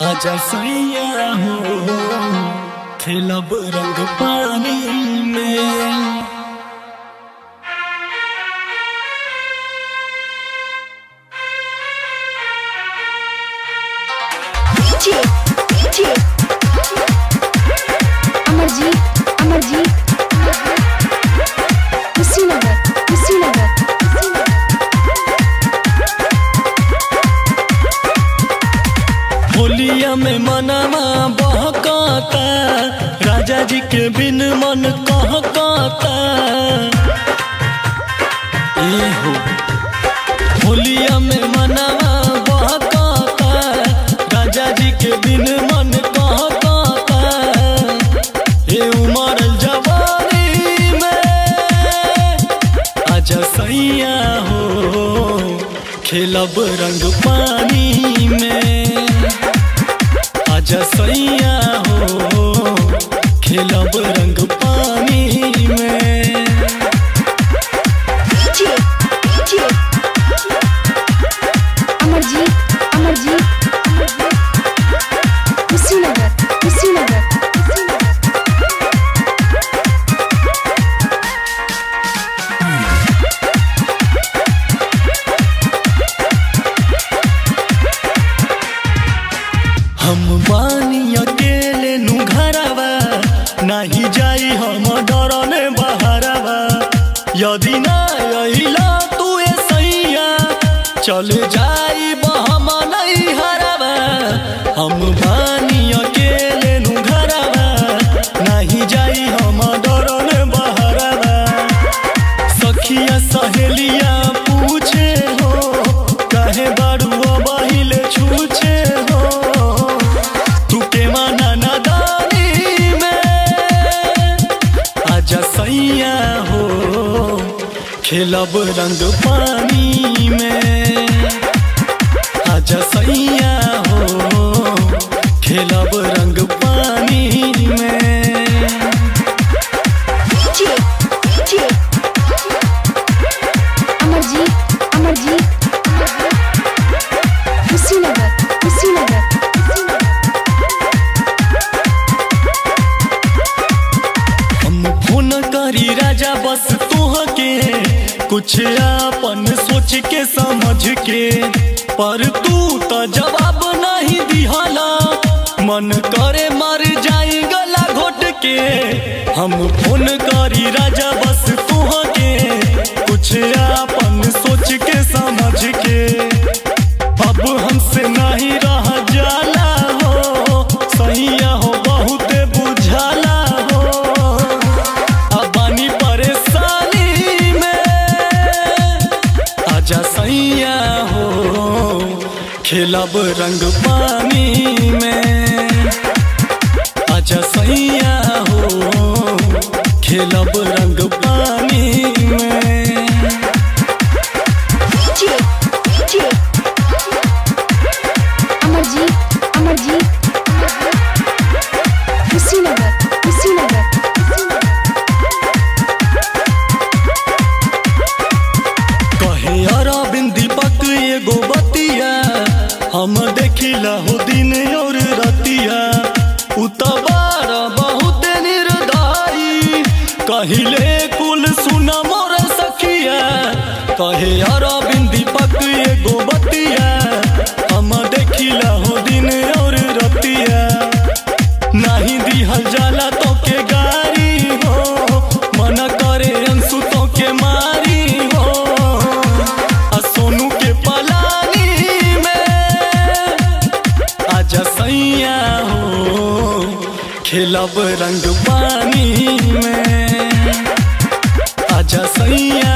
आजा सैया हो खेलब रंग पानी में। अमरजीत कुशीनगर होलिया में मनवा बहकाता, राजा जी के बिन मन कहकाता। ए हो होलिया में मनवा बहकाता, राजा जी के बिन मन कहकाता। ए उमर जवानी में आजा सैया हो खेलब रंग पानी में। आजा सैया हो खेलब रंग पानी में। अमरजीत कुशीनगर हम बानी अकेले नु घरवा, नहीं जाई हम डरने बहरवा। यदि ना अइला तू ए सैया, चल जाई हम नहीं हरवा। हम बानी अकेले नु घरवा, नहीं जाई हम डरने बहरवा। सखिया सहेलिया पूछे हो, कहे बड़ुआ बहिले छूछे हो। सैया हो खेलब रंग पानी में। आजा सैया हो खेलब रंग पानी में। अमरजीत कुशीनगर फोन करी राजा बस तोहके, कुछ अपन सोच के समझ के। पर तू तो जवाब नहीं दिहला, मन करे मर जाई गला घोट के। हम फोन करी राजा बस तोहके, कुछ अपन सोच के समझ के। अब हमसे नहीं रह जाला हो सैया हो, बहुत बुझाला हो। आजा सैया हो खेलब रंग पानी में। आजा सैया हो खेलब रंग पानी में। अमरजीत कुशीनगर कहे अरविंद दीपक एगो बतिया, हम देखिला हो दिन और रतिया। उतबार बहुत निर्दयी, कहिले कुल सुना मोर सखिया। कहे अरविंद दीपक एगो बतिया, हम देखिला हो दिन और रतिया। नहीं दिहल जाला तो के गारी हो, मन करे अंशु तो के मारी हो। सोनू के पलानी में आजा सैया हो खेलब रंग पानी में। आजा सैया